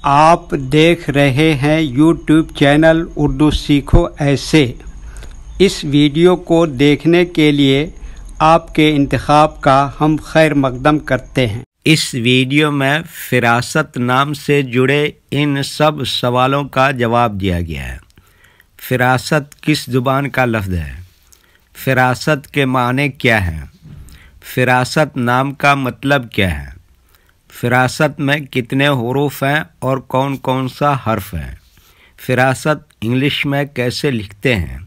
آپ دیکھ رہے ہیں یوٹیوب چینل اردو سیکھو ایسے۔ اس ویڈیو کو دیکھنے کے لیے آپ کے انتخاب کا ہم خیر مقدم کرتے ہیں۔ اس ویڈیو میں فراست نام سے جڑے ان سب سوالوں کا جواب دیا گیا ہے۔ فراست کس زبان کا لفظ ہے؟ فراست کے معنی کیا ہیں؟ فراست نام کا مطلب کیا ہے؟ فراست میں کتنے حروف ہیں اور کون کون سا حرف ہے؟ فراست انگلش میں کیسے لکھتے ہیں؟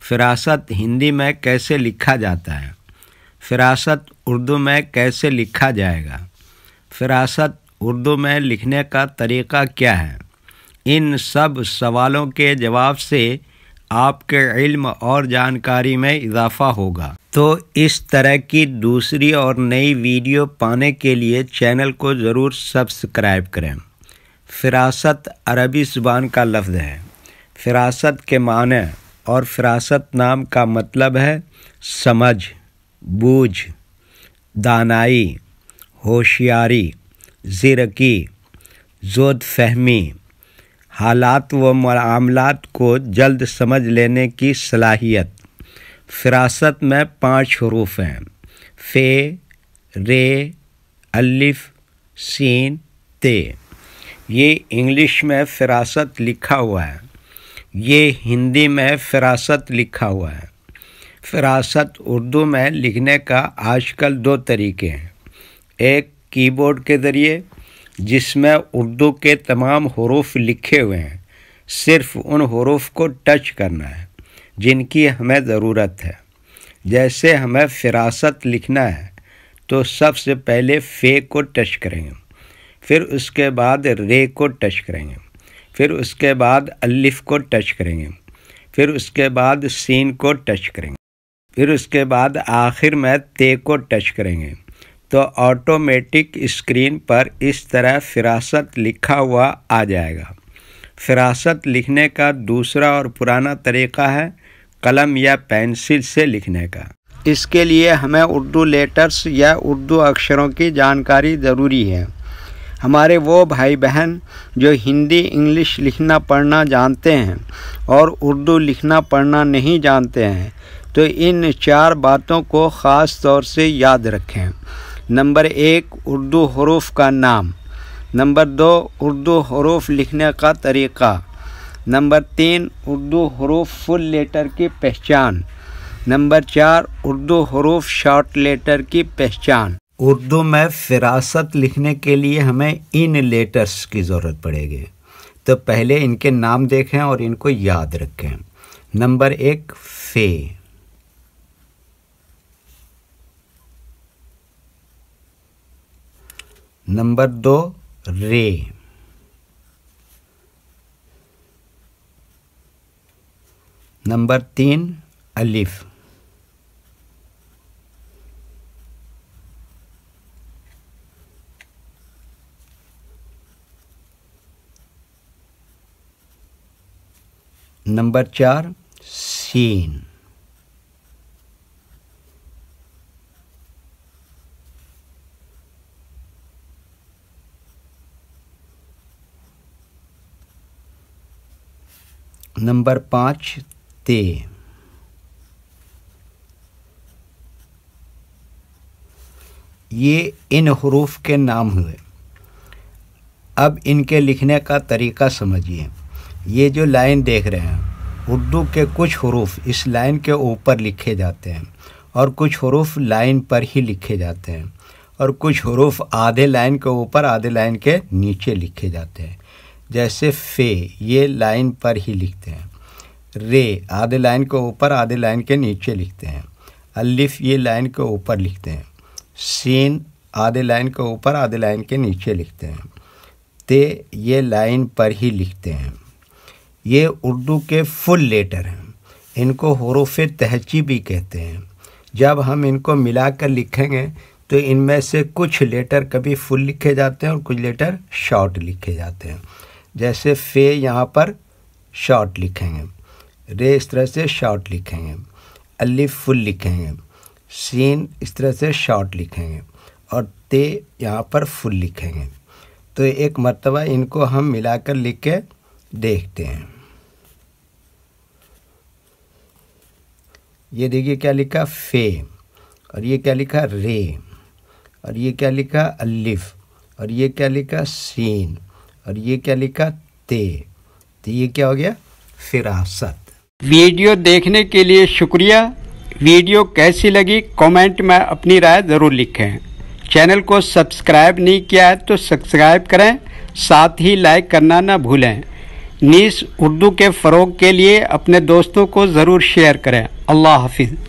فراست ہندی میں کیسے لکھا جاتا ہے؟ فراست اردو میں کیسے لکھا جائے گا؟ فراست اردو میں لکھنے کا طریقہ کیا ہے؟ ان سب سوالوں کے جواب سے آپ کے علم اور جانکاری میں اضافہ ہوگا۔ تو اس طرح کی دوسری اور نئی ویڈیو پانے کے لیے چینل کو ضرور سبسکرائب کریں۔ فراست عربی زبان کا لفظ ہے۔ فراست کے معنی اور فراست نام کا مطلب ہے سمجھ، بوجھ، دانائی، ہوشیاری، زیرکی، زود فہمی، حالات و معاملات کو جلد سمجھ لینے کی صلاحیت۔ فراست میں 5 حروف ہیں: ف، ر، الف، سین، ت۔ یہ انگلش میں فراست لکھا ہوا ہے، یہ ہندی میں فراست لکھا ہوا ہے۔ فراست اردو میں لکھنے کا آج کل 2 طریقے ہیں، ایک کی بورڈ کے ذریعے جس میں اردو کے تمام حروف لکھے ہوئے ہیں، صرف ان حروف کو ٹچ کرنا ہے جن کی ہمیں ضرورت ہے۔ جیسے ہمیں فراست لکھنا ہے تو سب سے پہلے ف کو ٹچ کریں گے، پھر اس کے بعد ر کو ٹچ کریں گے، پھر اس کے بعد الف کو ٹچ کریں گے، پھر اس کے بعد سین کو ٹچ کریں گے، پھر اس کے بعد آخر میں ت کو ٹچ کریں گے، تو آٹومیٹک اسکرین پر اس طرح فراست لکھا ہوا آ جائے گا۔ فراست لکھنے کا دوسرا اور پرانا طریقہ ہے قلم یا پینسل سے لکھنے کا۔ اس کے لیے ہمیں اردو لیٹرز یا اردو اکشروں کی جانکاری ضروری ہے۔ ہمارے وہ بھائی بہن جو ہندی انگلش لکھنا پڑھنا جانتے ہیں اور اردو لکھنا پڑھنا نہیں جانتے ہیں تو ان 4 باتوں کو خاص طور سے یاد رکھیں۔ نمبر 1، اردو حروف کا نام۔ نمبر 2، اردو حروف لکھنے کا طریقہ۔ نمبر 3، اردو حروف فل لیٹر کی پہچان۔ نمبر 4، اردو حروف شارٹ لیٹر کی پہچان۔ اردو میں فراست لکھنے کے لیے ہمیں ان لیٹرز کی ضرورت پڑے گی، تو پہلے ان کے نام دیکھیں اور ان کو یاد رکھیں۔ نمبر 1، ف۔ نمبر 2، ر۔ نمبر 3، الف۔ نمبر 4، سین۔ نمبر 5، ت۔ یہ ان حروف کے نام ہوئے۔ اب ان کے لکھنے کا طریقہ سمجھیے۔ یہ جو لائن دیکھ رہے ہیں، اردو کے کچھ حروف اس لائن کے اوپر لکھے جاتے ہیں اور کچھ حروف لائن پر ہی لکھے جاتے ہیں اور کچھ حروف آدھے لائن کے اوپر آدھے لائن کے نیچے لکھے جاتے ہیں۔ جیسے ف، یہ لائن پر ہی لکھتے ہیں۔ ر، آدھے لائن کے اوپر آدھے لائن کے نیچے لکھتے ہیں۔ الف، یہ لائن کے اوپر لکھتے ہیں۔ سین، آدھے لائن کے اوپر آدھے لائن کے نیچے لکھتے ہیں۔ ت، یہ لائن پر ہی لکھتے ہیں۔ یہ اردو کے فل لیٹر ہیں، ان کو حروف تہجی بھی کہتے ہیں۔ جب ہم ان کو ملا کر لکھیں گے تو ان میں سے کچھ لیٹر کبھی فل لکھے جاتے ہیں اور کچھ لیٹر شارٹ لکھے جاتے ہیں۔ جیسے ف یہاں پر شارٹ لکھیں گے، ر اس طرح سے شارٹ لکھیں گے، الف فل لکھیں گے، سین اس طرح سے شارٹ لکھیں گے اور ت یہاں پر فل لکھیں گے۔ تو ایک مرتبہ ان کو ہم ملا کر لکھ کے دیکھتے ہیں۔ یہ دیکھیے کیا لکھا فے، اور یہ کیا لکھا رے، اور یہ کیا لکھا الف، اور یہ کیا لکھا سین، اور یہ کیا لکھا تے۔ تو یہ کیا ہو گیا فراست۔ ویڈیو دیکھنے کے لیے شکریہ۔ ویڈیو کیسی لگی کامنٹ میں اپنی رائے ضرور لکھیں۔ چینل کو سبسکرائب نہیں کیا ہے تو سبسکرائب کریں، ساتھ ہی لائک کرنا نہ بھولیں۔ نیز اردو کے فروغ کے لیے اپنے دوستوں کو ضرور شیئر کریں۔ اللہ حافظ۔